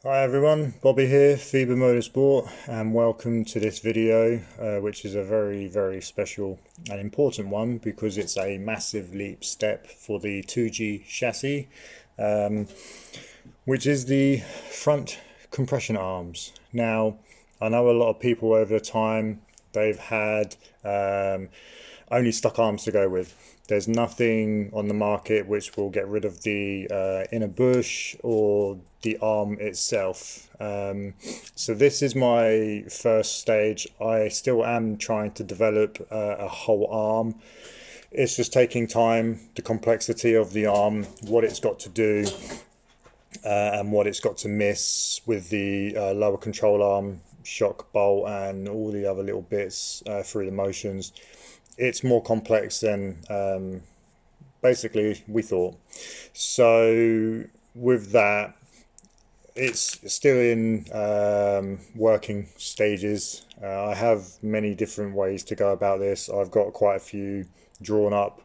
Hi everyone, Bobby here, FIBA Motorsport, and welcome to this video, which is a very special and important one because it's a massive leap step for the 2G chassis, which is the front compression arms. Now, I know a lot of people over the time, they've had only stock arms to go with. There's nothing on the market which will get rid of the inner bush or the arm itself. So this is my first stage. I still am trying to develop a whole arm. It's just taking time, the complexity of the arm, what it's got to do, and what it's got to miss with the lower control arm, shock bolt, and all the other little bits through the motions. It's more complex than basically we thought. So with that, it's still in working stages. I have many different ways to go about this. I've got quite a few drawn up,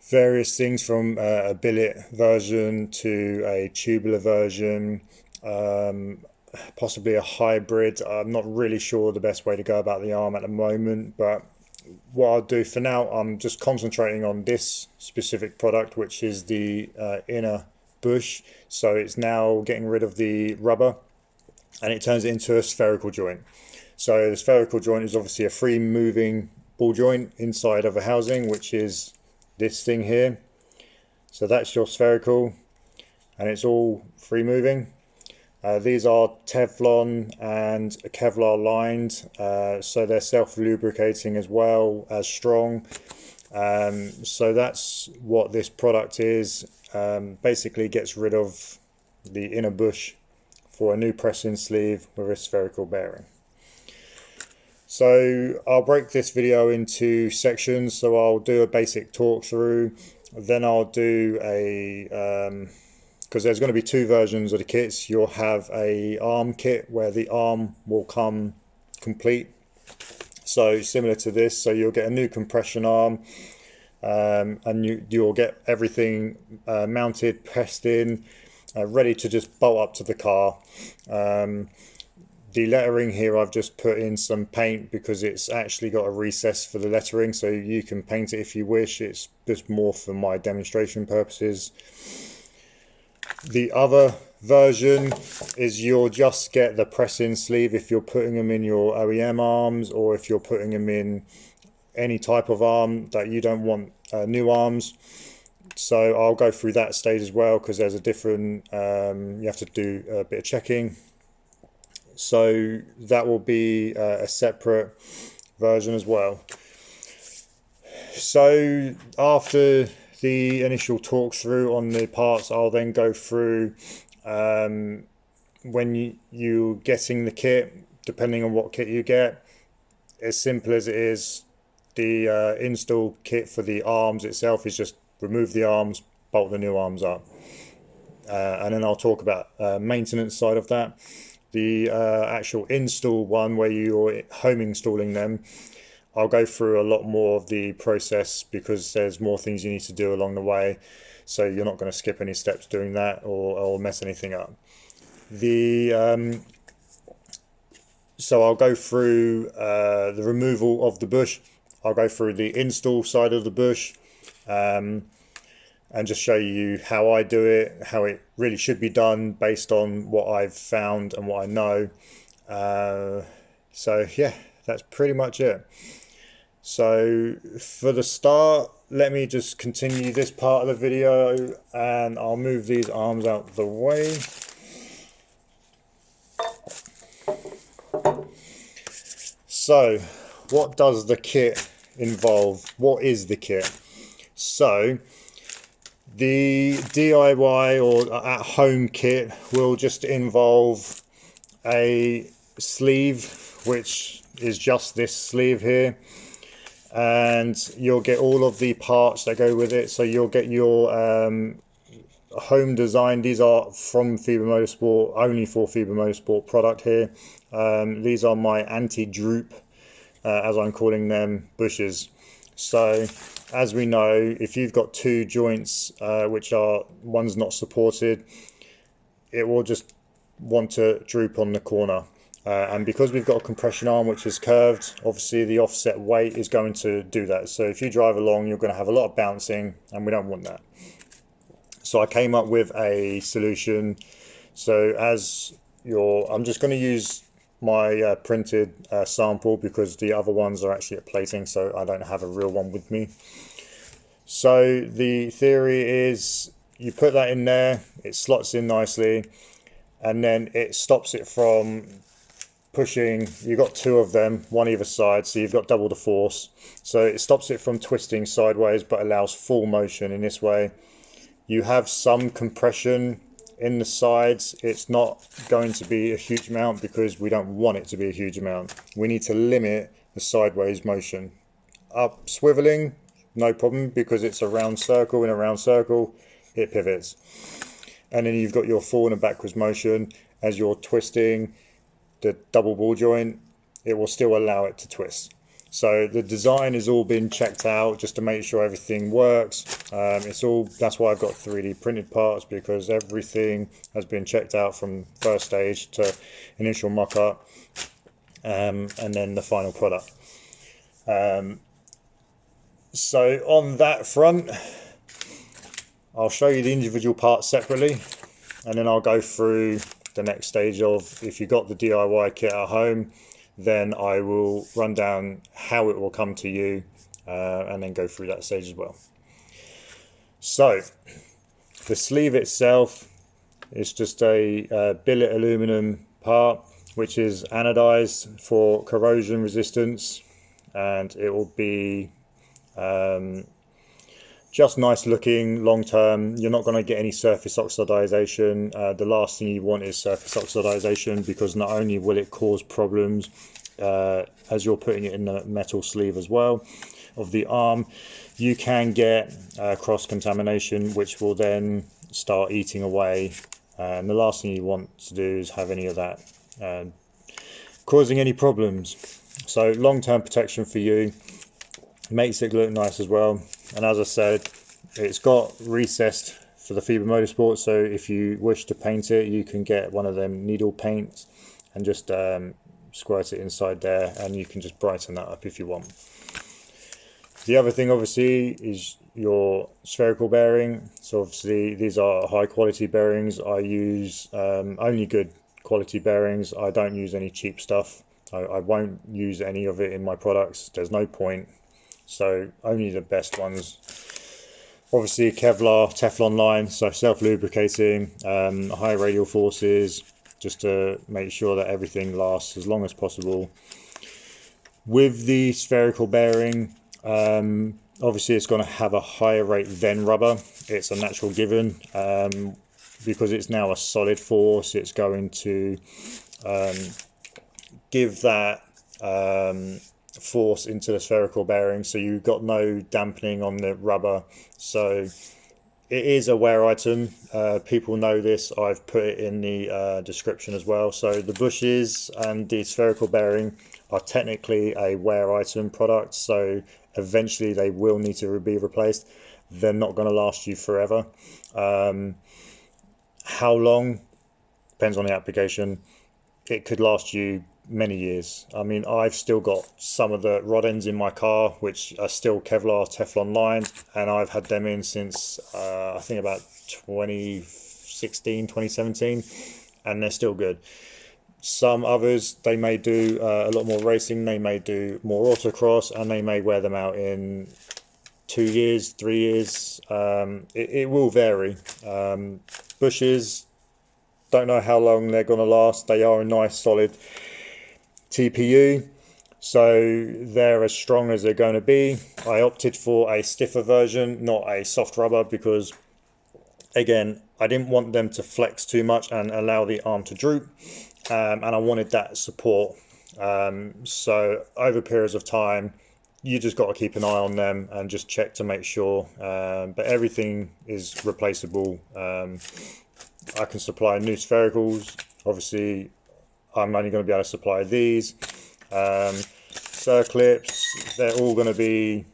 various things from a billet version to a tubular version, possibly a hybrid. I'm not really sure the best way to go about the arm at the moment, but what I'll do for now, I'm just concentrating on this specific product, which is the inner bush. So it's now getting rid of the rubber and it turns it into a spherical joint. So the spherical joint is obviously a free moving ball joint inside of a housing, which is this thing here. So that's your spherical and it's all free moving. These are Teflon and Kevlar lined, so they're self-lubricating as well as strong. So that's what this product is. Basically gets rid of the inner bush for a new press-in sleeve with a spherical bearing. So I'll break this video into sections. So I'll do a basic talk through, then I'll do a because there's going to be two versions of the kits. You'll have a arm kit where the arm will come complete, so similar to this. So you'll get a new compression arm, and you'll get everything mounted, pressed in, ready to just bolt up to the car. The lettering here, I've just put in some paint because it's actually got a recess for the lettering, so you can paint it if you wish. It's just more for my demonstration purposes. The other version is you'll just get the press-in sleeve if you're putting them in your OEM arms, or if you're putting them in any type of arm that you don't want new arms. So I'll go through that stage as well, because there's a different, you have to do a bit of checking. So that will be a separate version as well. So after the initial talk through on the parts, I'll then go through when you're getting the kit, depending on what kit you get. As simple as it is, the install kit for the arms itself is just remove the arms, bolt the new arms up, and then I'll talk about maintenance side of that. The actual install one, where you're home installing them, I'll go through a lot more of the process because there's more things you need to do along the way. So you're not going to skip any steps doing that or mess anything up. So I'll go through the removal of the bush. I'll go through the install side of the bush and just show you how I do it, how it really should be done based on what I've found and what I know. So yeah, that's pretty much it. So for the start, let me just continue this part of the video and I'll move these arms out of the way. So what does the kit involve? What is the kit? So the DIY or at home kit will just involve a sleeve, which is just this sleeve here. And you'll get all of the parts that go with it. So you'll get your home design. These are from FIBA Motorsport, only for FIBA Motorsport product here. These are my anti-droop, as I'm calling them, bushes. So as we know, if you've got two joints which are one's not supported, it will just want to droop on the corner. And because we've got a compression arm which is curved, obviously the offset weight is going to do that. So if you drive along, you're going to have a lot of bouncing, and we don't want that. So I came up with a solution. So I'm just going to use my printed sample, because the other ones are actually at plating, so I don't have a real one with me. So the theory is you put that in there, it slots in nicely, and then it stops it from pushing. You've got two of them, one either side, so you've got double the force. So it stops it from twisting sideways, but allows full motion in this way. You have some compression in the sides. It's not going to be a huge amount because we don't want it to be a huge amount. We need to limit the sideways motion. Up swiveling, no problem, because it's a round circle. In a round circle, it pivots. And then you've got your forward and backwards motion. As you're twisting the double ball joint, it will still allow it to twist. So the design has all been checked out just to make sure everything works. That's why I've got 3D printed parts, because everything has been checked out from first stage to initial mock-up, and then the final product. So on that front, I'll show you the individual parts separately, and then I'll go through the next stage of, if you got the DIY kit at home, then I will run down how it will come to you, and then go through that stage as well. So the sleeve itself is just a billet aluminum part, which is anodized for corrosion resistance, and it will be just nice looking long term. You're not going to get any surface oxidization. The last thing you want is surface oxidization, because not only will it cause problems as you're putting it in the metal sleeve as well of the arm, you can get cross contamination, which will then start eating away, and the last thing you want to do is have any of that causing any problems. So long-term protection for you, makes it look nice as well. And as I said, it's got recessed for the Fiber Motorsport, so if you wish to paint it, you can get one of them needle paints and just squirt it inside there, and you can just brighten that up if you want. The other thing obviously is your spherical bearing. So obviously these are high quality bearings. I use only good quality bearings. I don't use any cheap stuff. I won't use any of it in my products. There's no point. So only the best ones. Obviously Kevlar, Teflon line, so self-lubricating, high radial forces, just to make sure that everything lasts as long as possible. With the spherical bearing, obviously it's going to have a higher rate than rubber. It's a natural given, because it's now a solid force. It's going to give that force into the spherical bearing, so you've got no dampening on the rubber. So it is a wear item. People know this. I've put it in the description as well. So the bushes and the spherical bearing are technically a wear item product, so eventually they will need to be replaced. They're not going to last you forever. How long depends on the application. It could last you many years. I mean, I've still got some of the rod ends in my car which are still Kevlar, Teflon lined, and I've had them in since I think about 2016, 2017, and they're still good. Some others, they may do a lot more racing, they may do more autocross, and they may wear them out in 2 years, 3 years. It will vary. Bushes, don't know how long they're going to last. They are a nice solid TPU, so they're as strong as they're going to be. I opted for a stiffer version, not a soft rubber, because again, I didn't want them to flex too much and allow the arm to droop, and I wanted that support. So over periods of time, you just got to keep an eye on them and just check to make sure, but everything is replaceable. I can supply new sphericals. Obviously I'm only going to be able to supply these. Circlips, they're all going to be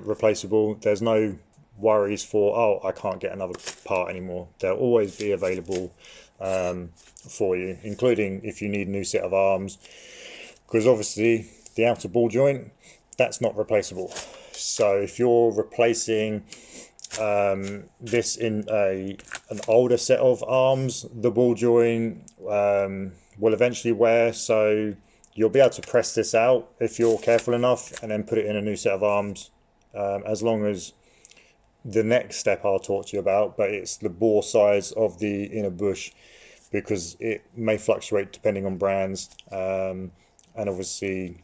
replaceable. There's no worries for, oh, I can't get another part anymore. They'll always be available for you, including if you need a new set of arms, because obviously the outer ball joint, that's not replaceable. So if you're replacing this in an older set of arms, the ball joint will eventually wear, so you'll be able to press this out if you're careful enough and then put it in a new set of arms, as long as the next step I'll talk to you about, but it's the bore size of the inner bush, because it may fluctuate depending on brands, and obviously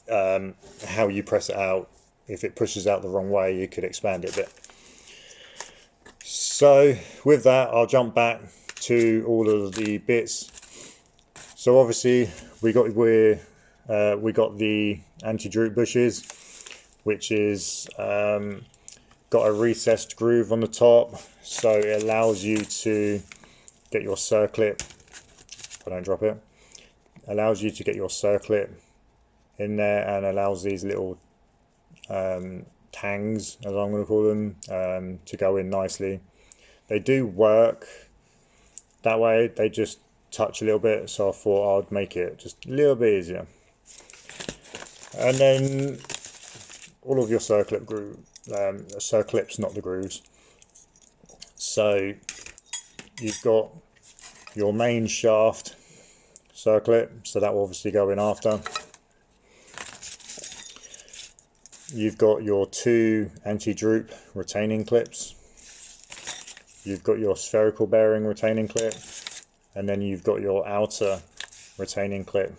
how you press it out. If it pushes out the wrong way, you could expand it a bit. So with that, I'll jump back to all of the bits. So obviously we got the anti-droop bushes, which is got a recessed groove on the top, so it allows you to get your circlip, if I don't drop it, allows you to get your circlip in there, and allows these little tangs, as I'm going to call them, to go in nicely. They do work that way, they just touch a little bit, so I thought I'd make it just a little bit easier. And then all of your circlip groove, circlips, not the grooves. So you've got your main shaft circlip, so that will obviously go in after. You've got your two anti-droop retaining clips. You've got your spherical bearing retaining clip, and then you've got your outer retaining clip,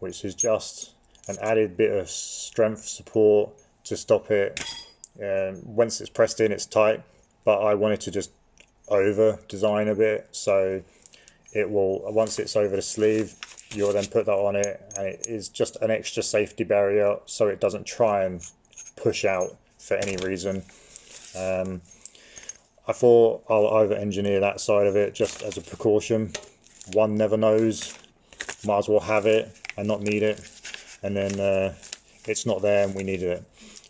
which is just an added bit of strength support to stop it. Once it's pressed in, it's tight, but I wanted to just over design a bit, so it will, once it's over the sleeve, you'll then put that on it, and it is just an extra safety barrier, so it doesn't try and push out for any reason. I thought I'll over engineer that side of it just as a precaution. One never knows, might as well have it and not need it, and then it's not there and we needed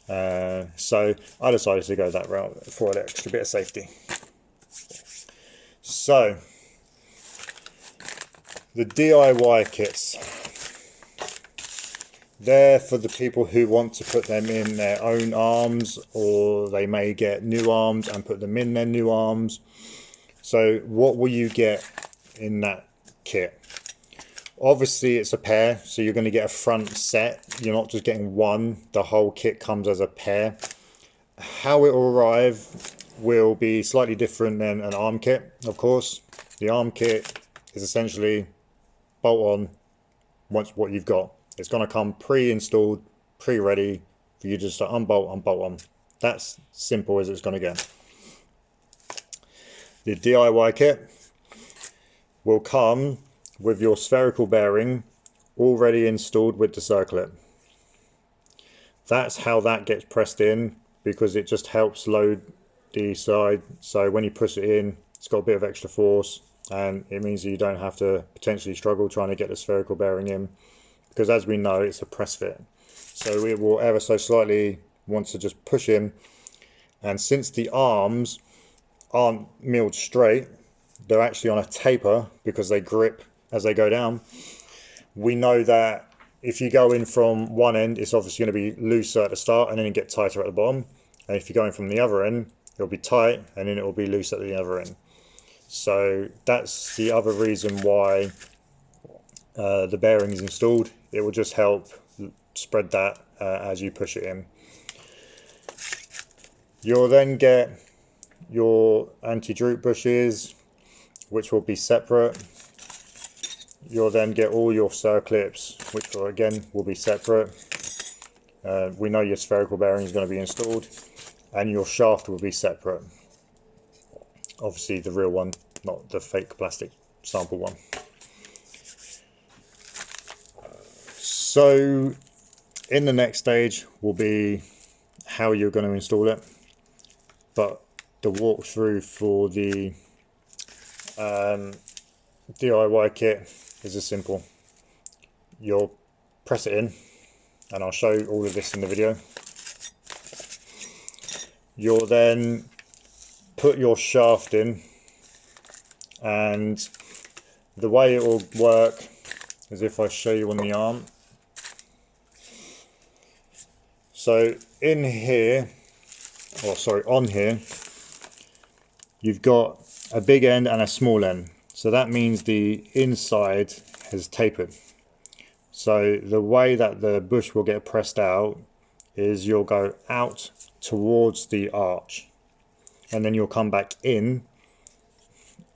it. So I decided to go that route for an extra bit of safety. So the DIY kits, they're for the people who want to put them in their own arms, or they may get new arms and put them in their new arms. So what will you get in that kit? Obviously it's a pair, so you're going to get a front set. You're not just getting one, the whole kit comes as a pair. How it will arrive will be slightly different than an arm kit, of course. The arm kit is essentially bolt on once what you've got. It's going to come pre-installed, pre-ready for you just to unbolt and bolt on. That's simple as it's going to get. The DIY kit will come with your spherical bearing already installed with the circlip. That's how that gets pressed in, because it just helps load the side, so when you push it in, it's got a bit of extra force, and it means that you don't have to potentially struggle trying to get the spherical bearing in, because as we know, it's a press fit, so it will ever so slightly want to just push in. And since the arms aren't milled straight, they're actually on a taper because they grip as they go down. We know that if you go in from one end, it's obviously going to be looser at the start and then it get tighter at the bottom, and if you're going from the other end, it'll be tight and then it will be loose at the other end. So that's the other reason why the bearing is installed. It will just help spread that as you push it in. You'll then get your anti-droop bushes, which will be separate. You'll then get all your circlips, which will again will be separate. We know your spherical bearing is going to be installed, and your shaft will be separate. Obviously the real one, not the fake plastic sample one. So in the next stage will be how you're going to install it, but the walkthrough for the DIY kit is as simple. You'll press it in, and I'll show all of this in the video. you'll then put your shaft in, and the way it will work is if I show you on the arm. So in here, or sorry, on here, you've got a big end and a small end. So that means the inside has tapered. So the way that the bush will get pressed out is you'll go out towards the arch, and then you'll come back in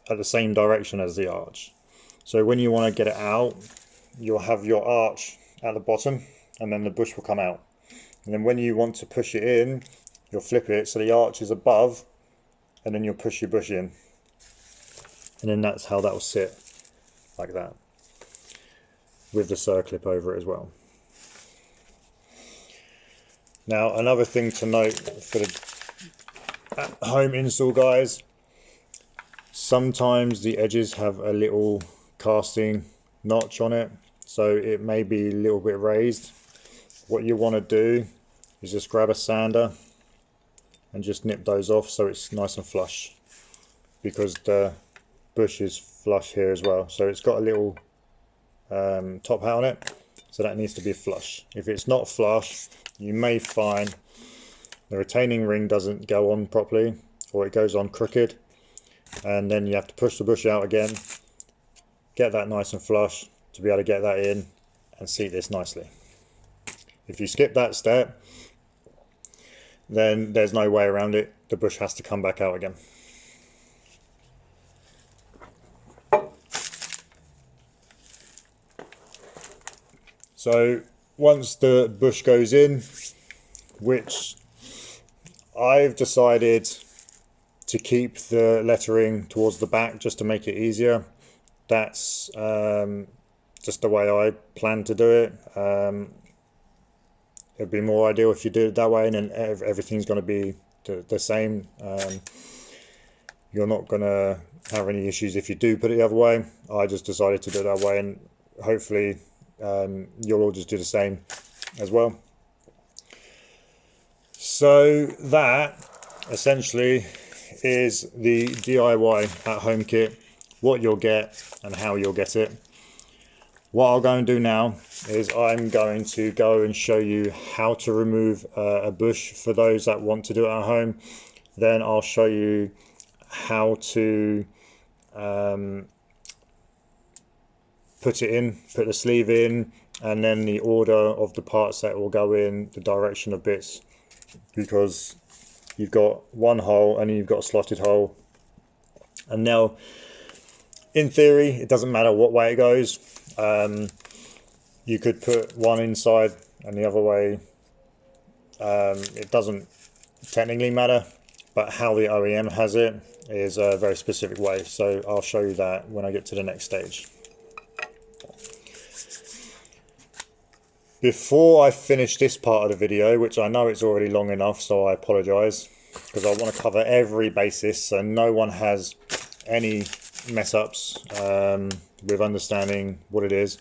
at the same direction as the arch. So when you want to get it out, you'll have your arch at the bottom, and then the bush will come out. And then when you want to push it in, you'll flip it so the arch is above, and then you'll push your bush in. And then that's how that will sit, like that, with the circlip over it as well. Now, another thing to note for the at-home install guys, sometimes the edges have a little casting notch on it, so it may be a little bit raised. What you want to do is just grab a sander and just nip those off so it's nice and flush, because the bush is flush here as well. So it's got a little top hat on it, so that needs to be flush. If it's not flush, you may find the retaining ring doesn't go on properly, or it goes on crooked, and then you have to push the bush out again, get that nice and flush to be able to get that in and seat this nicely. If you skip that step, then there's no way around it. The bush has to come back out again. So once the bush goes in, which I've decided to keep the lettering towards the back just to make it easier. That's just the way I plan to do it. It'd be more ideal if you do it that way, and then everything's going to be the same. You're not going to have any issues if you do put it the other way. I just decided to do it that way, and hopefully you'll all just do the same as well. So that essentially is the DIY at home kit, what you'll get and how you'll get it. What I'll go and do now is I'm going to go and show you how to remove a bush for those that want to do it at home. Then I'll show you how to put it in, put the sleeve in, and then the order of the parts that will go in, the direction of bits, because you've got one hole and you've got a slotted hole. And now, in theory, it doesn't matter what way it goes. You could put one inside and the other way. It doesn't technically matter, but how the OEM has it is a very specific way. So I'll show you that when I get to the next stage. Before I finish this part of the video, which I know it's already long enough, so I apologise, because I want to cover every basis so no one has any mess ups with understanding what it is.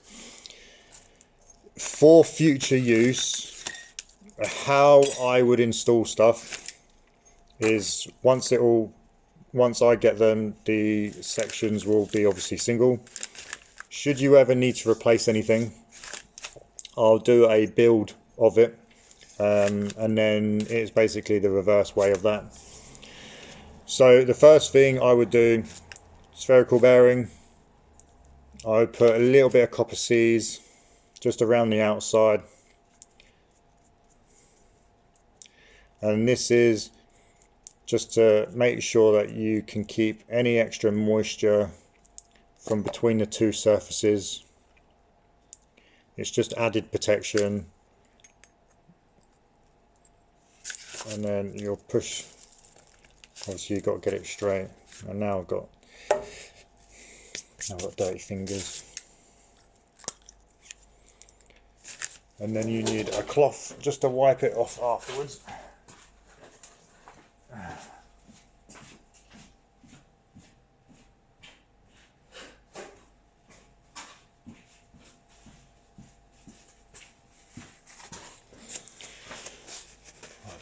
For future use, how I would install stuff is once I get them, the sections will be obviously single. Should you ever need to replace anything, I'll do a build of it, and then it's basically the reverse way of that. So the first thing I would do, spherical bearing, I would put a little bit of copper Cs just around the outside, and this is just to make sure that you can keep any extra moisture from between the two surfaces. It's just added protection, and then you'll push. Obviously you've got to get it straight, and now I've got dirty fingers. And then you need a cloth just to wipe it off afterwards.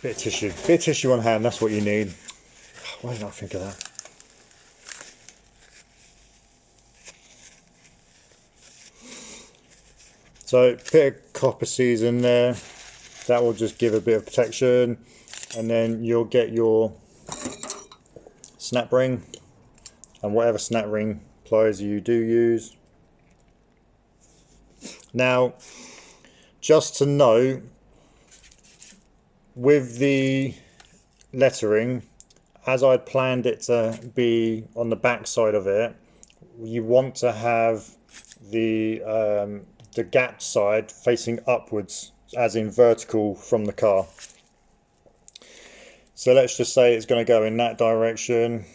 Bit of tissue on hand, that's what you need. Why didn't I think of that? So bit of copper season there, that will just give a bit of protection, and then you'll get your snap ring and whatever snap ring pliers you do use. Now, just to note, with the lettering, as I'd planned it to be on the back side of it, you want to have the gap side facing upwards, as in vertical from the car. So let's just say it's going to go in that direction.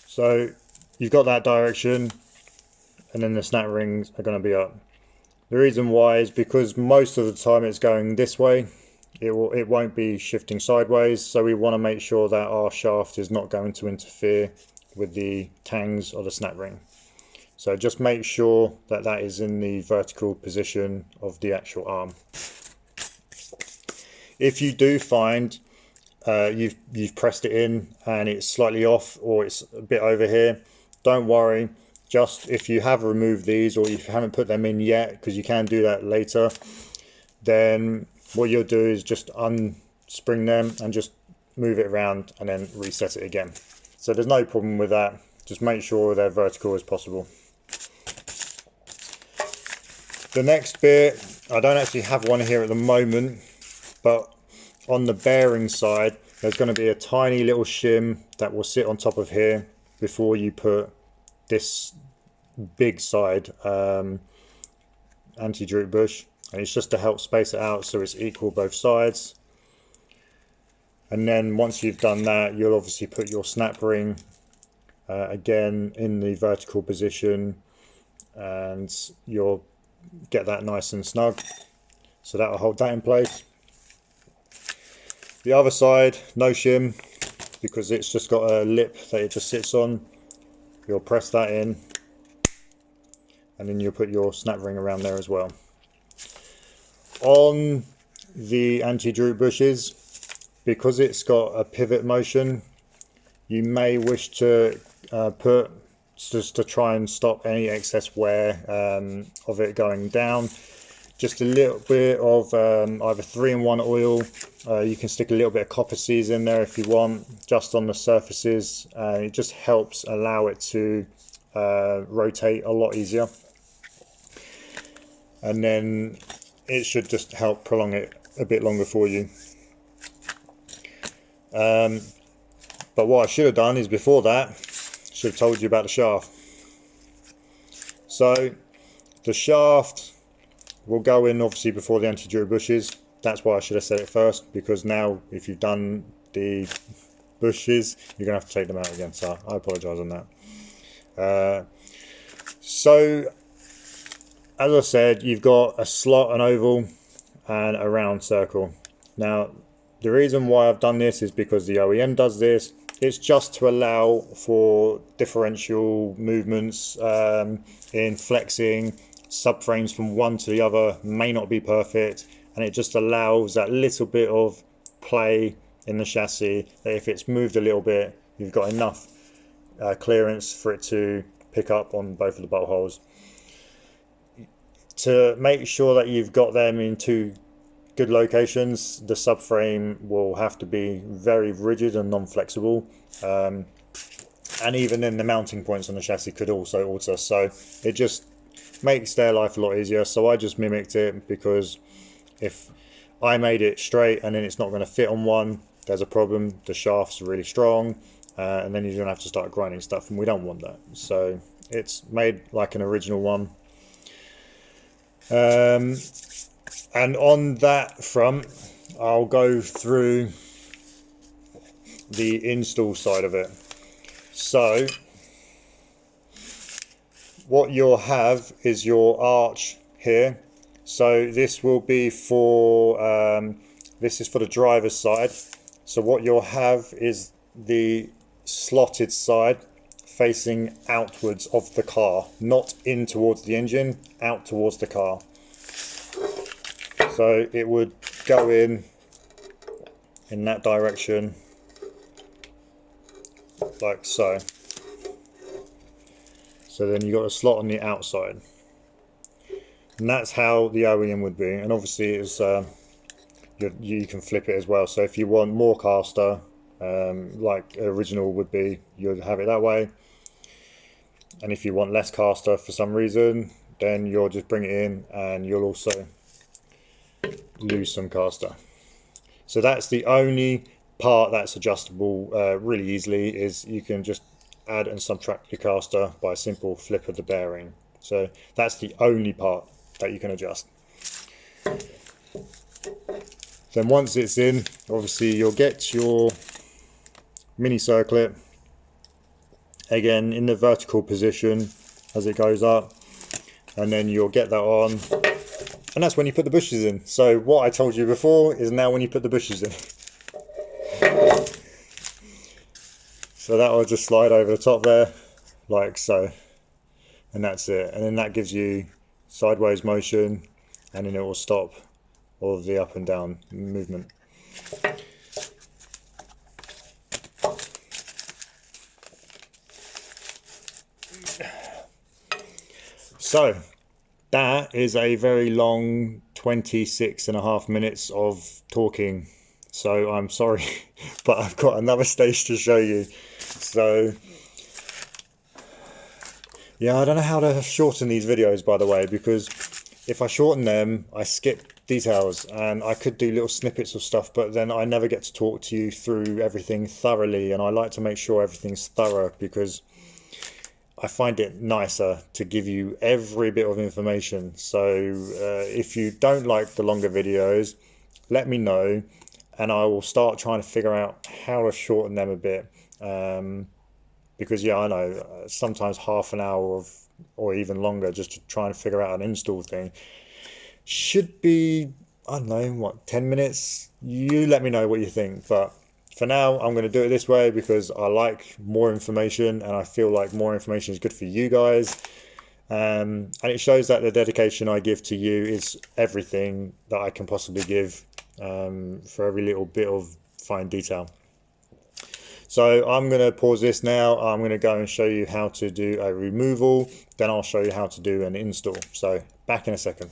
So you've got that direction, and then the snap rings are going to be up. The reason why is because most of the time it's going this way. It won't be shifting sideways, so we want to make sure that our shaft is not going to interfere with the tangs or the snap ring. So just make sure that that is in the vertical position of the actual arm. If you do find you've pressed it in and it's slightly off, or it's a bit over here, don't worry. Just if you have removed these, or if you haven't put them in yet, because you can do that later, then what you'll do is just unspring them and just move it around and then reset it again. So there's no problem with that. Just make sure they're vertical as possible. The next bit, I don't actually have one here at the moment, but on the bearing side, there's going to be a tiny little shim that will sit on top of here before you put this big side anti-droop bush, and it's just to help space it out so it's equal both sides. And then once you've done that, you'll obviously put your snap ring again in the vertical position, and you'll get that nice and snug, so that will hold that in place. The other side, no shim, because it's just got a lip that it just sits on. You'll press that in, and then you'll put your snap ring around there as well. On the anti-droop bushes, because it's got a pivot motion, you may wish to put, just to try and stop any excess wear of it going down, just a little bit of either 3-in-1 oil. You can stick a little bit of copper seeds in there if you want, just on the surfaces. It just helps allow it to rotate a lot easier, and then it should just help prolong it a bit longer for you. But what I should have done is, before that, should have told you about the shaft. So the shaft will go in obviously before the anti-droop bushes. That's why I should have said it first, because now if you've done the bushes, you're gonna have to take them out again, so I apologize on that. So as I said, you've got a slot, an oval and a round circle. Now the reason why I've done this is because the OEM does this. It's just to allow for differential movements in flexing. Subframes from one to the other may not be perfect, and it just allows that little bit of play in the chassis, that if it's moved a little bit, you've got enough clearance for it to pick up on both of the bolt holes. To make sure that you've got them in two good locations, the subframe will have to be very rigid and non-flexible, and even then the mounting points on the chassis could also alter, so it just makes their life a lot easier. So I just mimicked it, because if I made it straight and then it's not going to fit on one, there's a problem. The shaft's really strong, and then you're going to have to start grinding stuff, and we don't want that. So it's made like an original one. And on that front, I'll go through the install side of it. So what you'll have is your arch here. So this will be for this is for the driver's side. So what you'll have is the slotted side facing outwards of the car, not in towards the engine, out towards the car. So it would go in that direction, like so. So then you got a slot on the outside, and that's how the OEM would be. And obviously it's you can flip it as well. So if you want more caster, like original would be, you'd have it that way. And if you want less caster for some reason, then you'll just bring it in and you'll also lose some caster. So that's the only part that's adjustable really easily, is you can just add and subtract your caster by a simple flip of the bearing. So that's the only part that you can adjust. Then once it's in, obviously you'll get your mini circlet again in the vertical position as it goes up, and then you'll get that on, and that's when you put the bushes in. So what I told you before is now when you put the bushes in. So that will just slide over the top there like so, and that's it. And then that gives you sideways motion, and then it will stop all of the up and down movement. So that is a very long 26.5 minutes of talking. So I'm sorry, but I've got another stage to show you. So yeah, I don't know how to shorten these videos, by the way, because if I shorten them, I skip details, and I could do little snippets of stuff, but then I never get to talk to you through everything thoroughly, and I like to make sure everything's thorough because I find it nicer to give you every bit of information. So if you don't like the longer videos, let me know, and I will start trying to figure out how to shorten them a bit, because yeah, I know sometimes half an hour of, or even longer, just to try and figure out an install thing should be, I don't know, what, 10 minutes? You let me know what you think, but for now I'm going to do it this way because I like more information, and I feel like more information is good for you guys, and it shows that the dedication I give to you is everything that I can possibly give, for every little bit of fine detail. So I'm going to pause this now. I'm going to go and show you how to do a removal, then I'll show you how to do an install. So back in a second.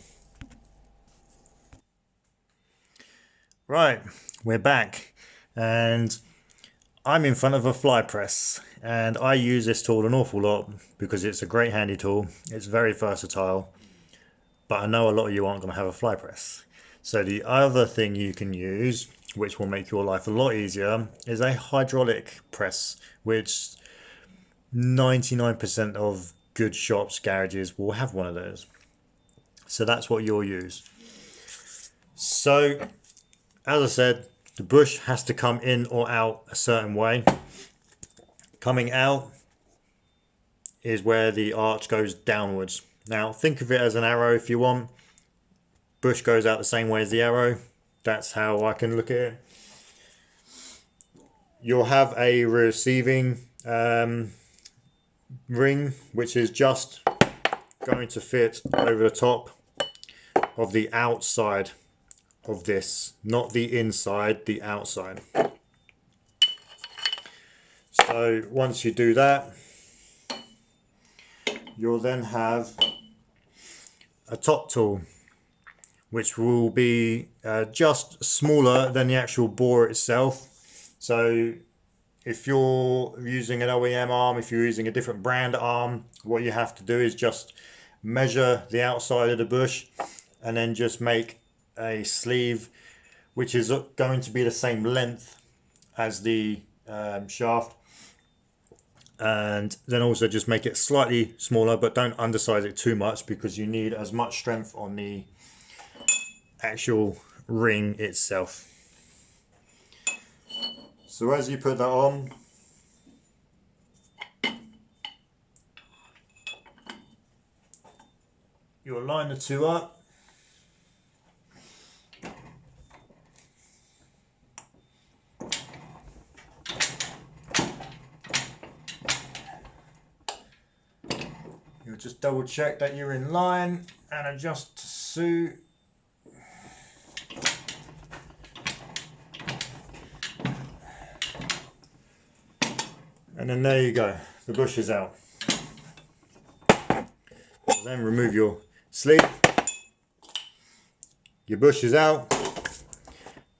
Right, we're back, and I'm in front of a fly press, and I use this tool an awful lot because it's a great handy tool. It's very versatile, but I know a lot of you aren't going to have a fly press. So the other thing you can use, which will make your life a lot easier, is a hydraulic press, which 99% of good shops, garages will have one of those. So that's what you'll use. So as I said, the bush has to come in or out a certain way. Coming out is where the arch goes downwards. Now think of it as an arrow if you want. Bush goes out the same way as the arrow. That's how I can look at it. You'll have a receiving ring, which is just going to fit over the top of the outside of this, not the inside, the outside. So once you do that, you'll then have a top tool, which will be just smaller than the actual bore itself. So if you're using an OEM arm, if you're using a different brand arm, what you have to do is just measure the outside of the bush and then just make a sleeve which is going to be the same length as the shaft, and then also just make it slightly smaller, but don't undersize it too much because you need as much strength on the actual ring itself. So as you put that on, you'll line the two up. just double check that you're in line and adjust to suit. And then there you go, the bush is out. So then remove your sleeve, your bush is out,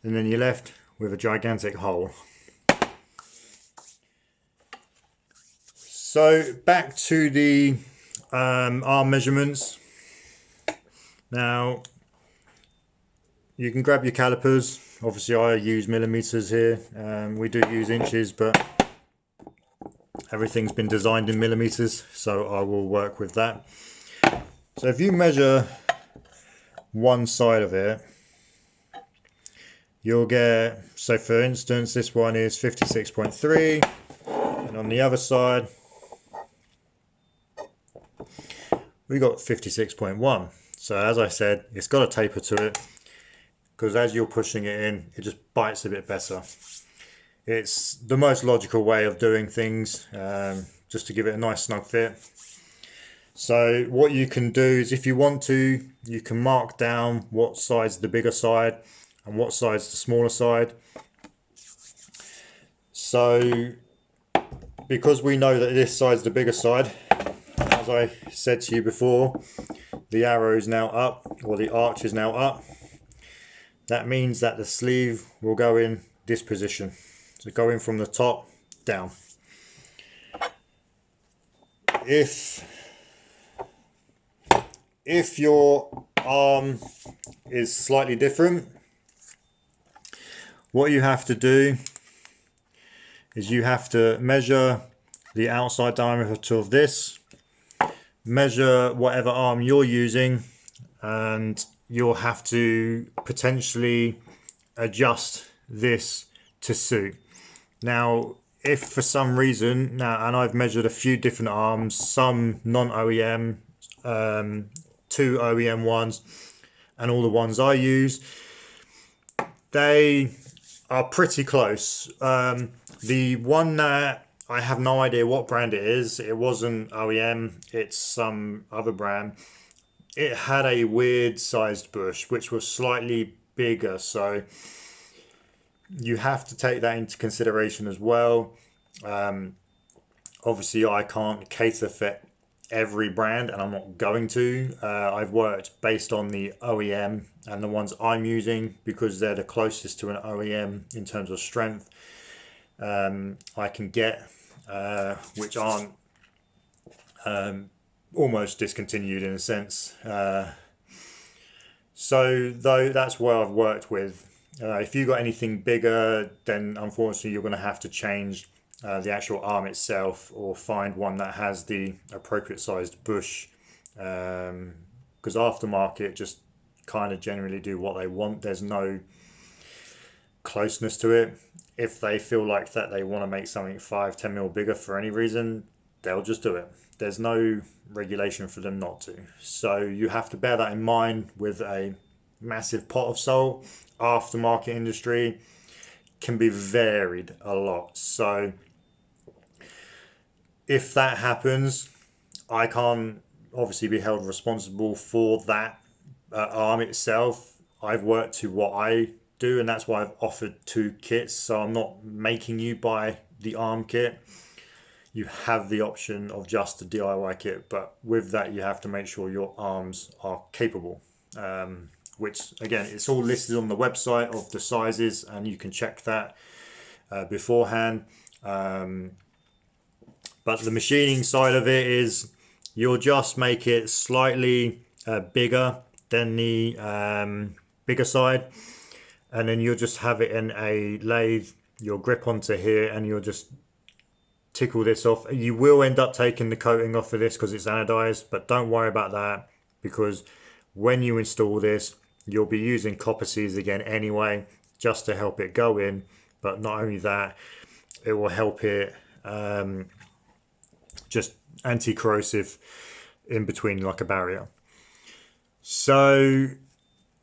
and then you're left with a gigantic hole. So back to the arm measurements. Now you can grab your calipers. Obviously I use millimeters here. We do use inches, but everything's been designed in millimeters, so I will work with that. So if you measure one side of it, you'll get, so for instance, this one is 56.3, and on the other side, we got 56.1. So as I said, it's got a taper to it, because as you're pushing it in, it just bites a bit better. It's the most logical way of doing things, just to give it a nice snug fit. So what you can do is, if you want to, you can mark down what side's the bigger side and what side's the smaller side. So because we know that this side's the bigger side, as I said to you before, the arrow is now up, or the arch is now up. That means that the sleeve will go in this position. So going from the top down. If your arm is slightly different, what you have to do is you have to measure the outside diameter of this, measure whatever arm you're using, and you'll have to potentially adjust this to suit. Now, if for some reason, and I've measured a few different arms, some non-OEM, 2 OEM ones, and all the ones I use, they are pretty close. The one that I have no idea what brand it is, it wasn't OEM, it's some other brand. It had a weird sized bush, which was slightly bigger, so you have to take that into consideration as well. Obviously I can't cater for every brand, and I'm not going to. I've worked based on the OEM and the ones I'm using, because they're the closest to an OEM in terms of strength I can get, which aren't almost discontinued in a sense. So though that's where I've worked with. If you got anything bigger, then unfortunately you're going to have to change the actual arm itself, or find one that has the appropriate sized bush, because aftermarket just kind of generally do what they want. There's no closeness to it. If they feel like that they want to make something 5-10 mil bigger for any reason, they'll just do it. There's no regulation for them not to. So you have to bear that in mind with a massive pot of salt. Aftermarket industry can be varied a lot. So if that happens, I can't obviously be held responsible for that arm itself. I've worked to what I do, and that's why I've offered 2 kits. So I'm not making you buy the arm kit. You have the option of just the DIY kit, but with that you have to make sure your arms are capable, which again, it's all listed on the website of the sizes, and you can check that beforehand. But the machining side of it is, you'll just make it slightly bigger than the bigger side, and then you'll just have it in a lathe. You'll grip onto here and you'll just tickle this off. You will end up taking the coating off of this because it's anodized, but don't worry about that, because when you install this, you'll be using copper seeds again anyway, just to help it go in. But not only that, it will help it just anti-corrosive in between, like a barrier. So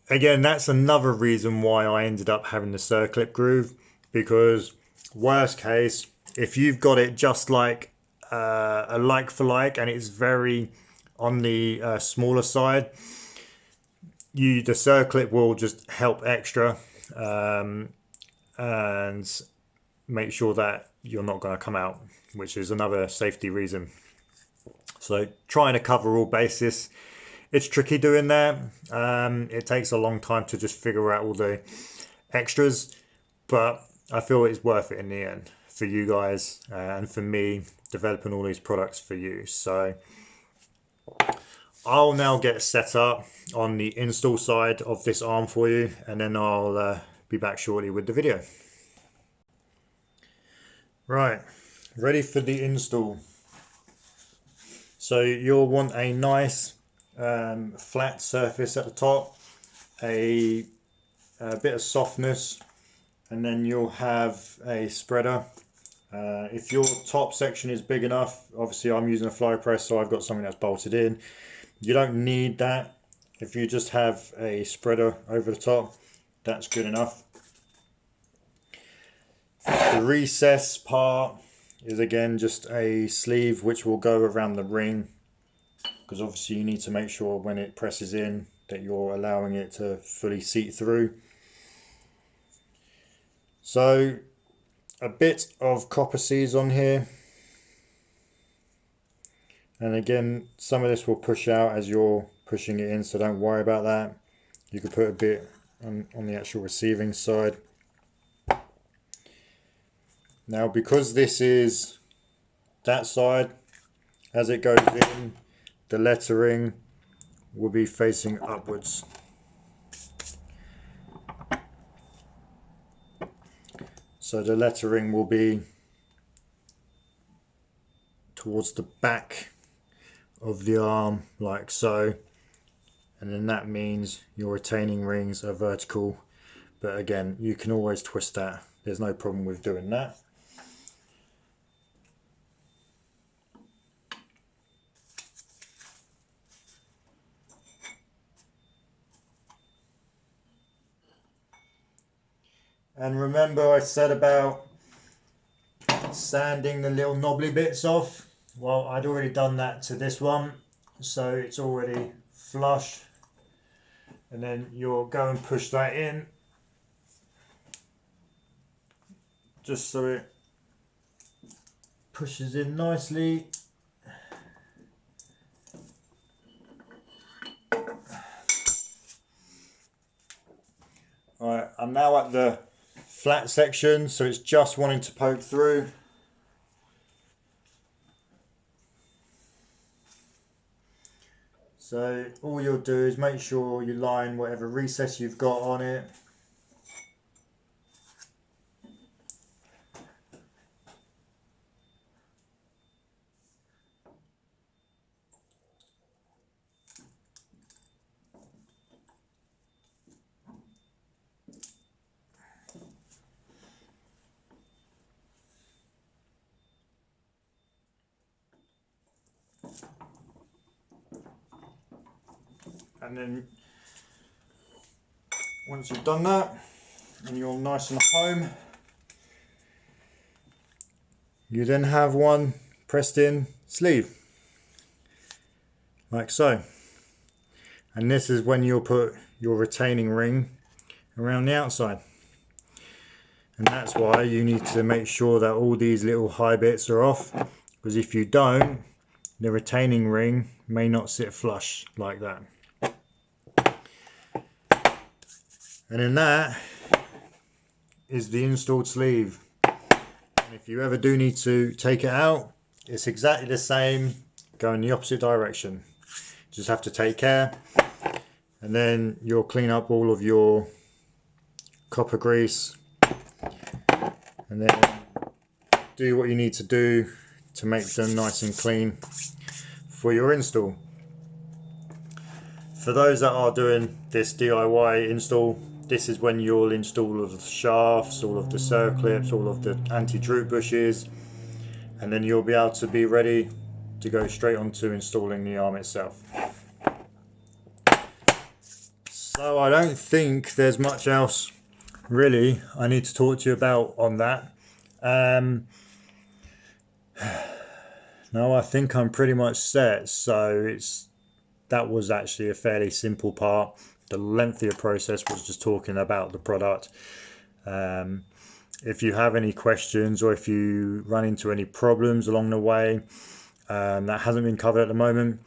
again, that's another reason why I ended up having the circlip groove, because worst case, if you've got it just like a like for like, and it's very on the smaller side, the circlip will just help extra, and make sure that you're not going to come out, which is another safety reason. So trying to cover all bases. It's tricky doing that. It takes a long time to just figure out all the extras, but I feel it's worth it in the end for you guys and for me developing all these products for you. So I'll now get set up on the install side of this arm for you, and then I'll be back shortly with the video. Right, ready for the install. So you'll want a nice flat surface at the top, a bit of softness, and then you'll have a spreader. If your top section is big enough, obviously I'm using a fly press, so I've got something that's bolted in. You don't need that. If you just have a spreader over the top, that's good enough. The recess part is again just a sleeve which will go around the ring, because obviously you need to make sure when it presses in that you're allowing it to fully seat through. So a bit of copper seeds on here, and again some of this will push out as you're pushing it in, so don't worry about that. You could put a bit on the actual receiving side. Now because this is that side, as it goes in, the lettering will be facing upwards. So the lettering will be towards the back of the arm, like so. And then that means your retaining rings are vertical. But again, you can always twist that. There's no problem with doing that. And remember I said about sanding the little knobbly bits off? Well, I'd already done that to this one, so it's already flush. And then you'll go and push that in, just so it pushes in nicely. Alright, I'm now at the flat section, so it's just wanting to poke through. So all you'll do is make sure you line whatever recess you've got on it. And then once you've done that and you're nice and home, you then have one pressed in sleeve, like so. And this is when you'll put your retaining ring around the outside. And that's why you need to make sure that all these little high bits are off, because if you don't, the retaining ring may not sit flush like that. And then that is the installed sleeve. And if you ever do need to take it out, it's exactly the same, go in the opposite direction. Just have to take care, and then you'll clean up all of your copper grease, and then do what you need to do to make them nice and clean for your install. For those that are doing this DIY install, this is when you'll install all of the shafts, all of the circlips, all of the anti-droop bushes, and then you'll be able to be ready to go straight on to installing the arm itself. So I don't think there's much else really I need to talk to you about on that. No, I think I'm pretty much set. So that was actually a fairly simple part. The lengthier process was just talking about the product. Um, if you have any questions or if you run into any problems along the way that hasn't been covered at the moment,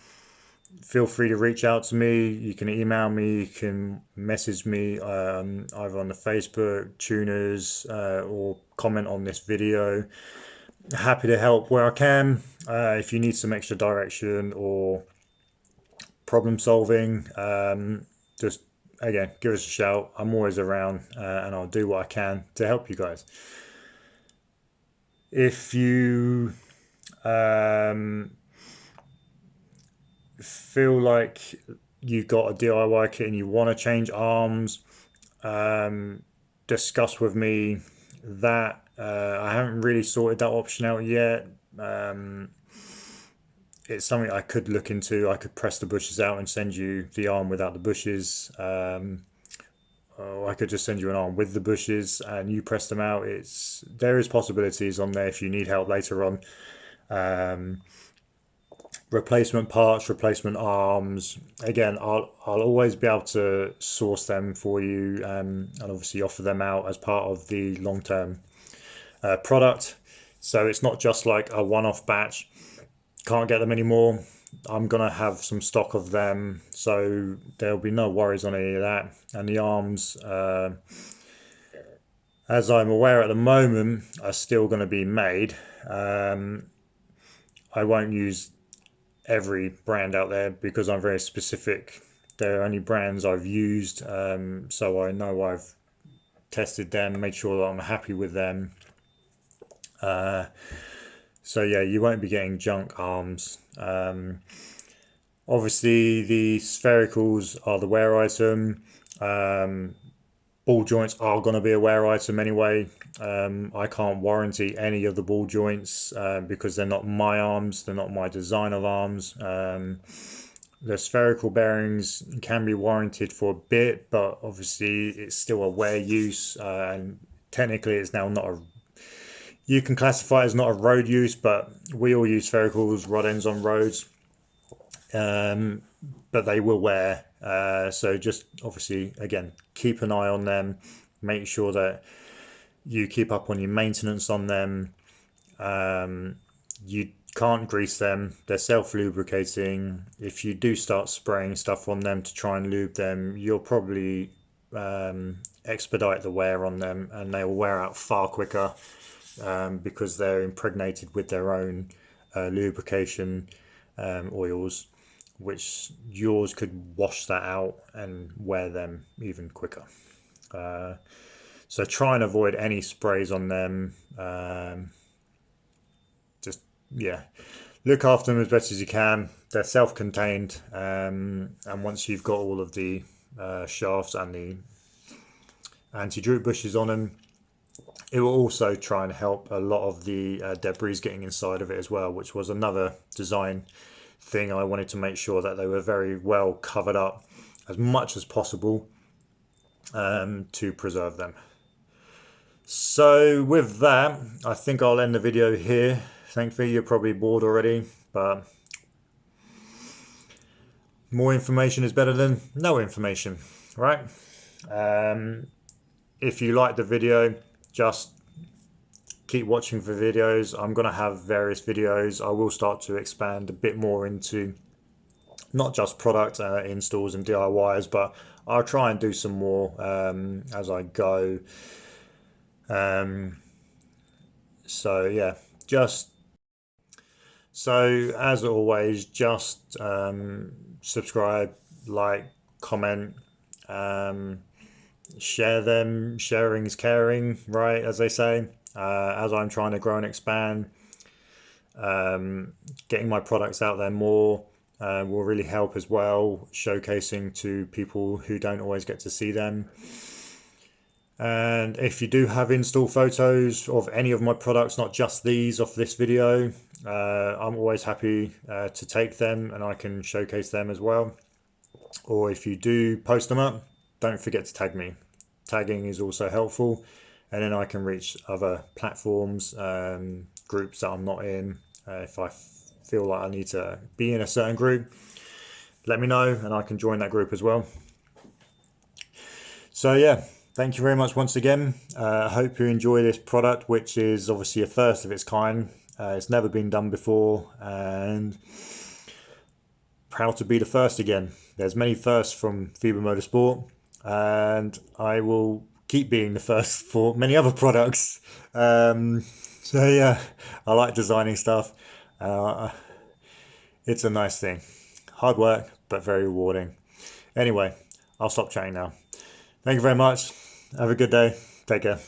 feel free to reach out to me. You can email me, you can message me either on the Facebook, tuners, or comment on this video. Happy to help where I can. If you need some extra direction or problem solving, just again, give us a shout. I'm always around and I'll do what I can to help you guys. If you feel like you got a DIY kit and you want to change arms, discuss with me that. I haven't really sorted that option out yet. It's something I could look into. I could press the bushes out and send you the arm without the bushes. Or I could just send you an arm with the bushes and you press them out. There is possibilities on there if you need help later on. Replacement parts, replacement arms. Again, I'll always be able to source them for you and obviously offer them out as part of the long-term product. So it's not just like a one-off batch. Can't get them anymore. I'm gonna have some stock of them, so there'll be no worries on any of that. And the arms, as I'm aware at the moment, are still going to be made. I won't use every brand out there because I'm very specific. They're only brands I've used, so I know I've tested them, made sure that I'm happy with them. So yeah, you won't be getting junk arms. Obviously, the sphericals are the wear item. Ball joints are going to be a wear item anyway. I can't warranty any of the ball joints because they're not my arms, they're not my design of arms. The spherical bearings can be warranted for a bit, but obviously it's still a wear use, and technically it's now not a, you can classify it as not a road use, but we all use sphericals, rod ends on roads, but they will wear. So just obviously, again, keep an eye on them, make sure that you keep up on your maintenance on them. You can't grease them, they're self-lubricating. If you do start spraying stuff on them to try and lube them, you'll probably expedite the wear on them and they will wear out far quicker because they're impregnated with their own lubrication oils, which yours could wash that out and wear them even quicker. So try and avoid any sprays on them. Just, yeah, look after them as best as you can. They're self-contained, and once you've got all of the shafts and the anti-droop bushes on them, it will also try and help a lot of the debris getting inside of it as well, which was another design thing. I wanted to make sure that they were very well covered up as much as possible to preserve them. So with that, I think I'll end the video here. Thankfully, you're probably bored already, but more information is better than no information, right? If you like the video, just keep watching for videos. I'm going to have various videos. I will start to expand a bit more into not just product installs and DIYs, but I'll try and do some more as I go. So yeah, so as always, just subscribe, like, comment, share them. Sharing is caring, right, as they say. As I'm trying to grow and expand, getting my products out there more will really help as well, showcasing to people who don't always get to see them. And if you do have install photos of any of my products, not just these off this video, I'm always happy to take them and I can showcase them as well. Or if you do post them up, don't forget to tag me. Tagging is also helpful, and then I can reach other platforms, groups that I'm not in, if I feel like I need to be in a certain group, let me know and I can join that group as well. So yeah, thank you very much once again. I hope you enjoy this product, which is obviously a first of its kind. It's never been done before, and proud to be the first again. There's many firsts from FIBA Motorsport, and I will keep being the first for many other products. So yeah, I like designing stuff. It's a nice thing. Hard work, but very rewarding. Anyway, I'll stop chatting now. Thank you very much. Have a good day. Take care.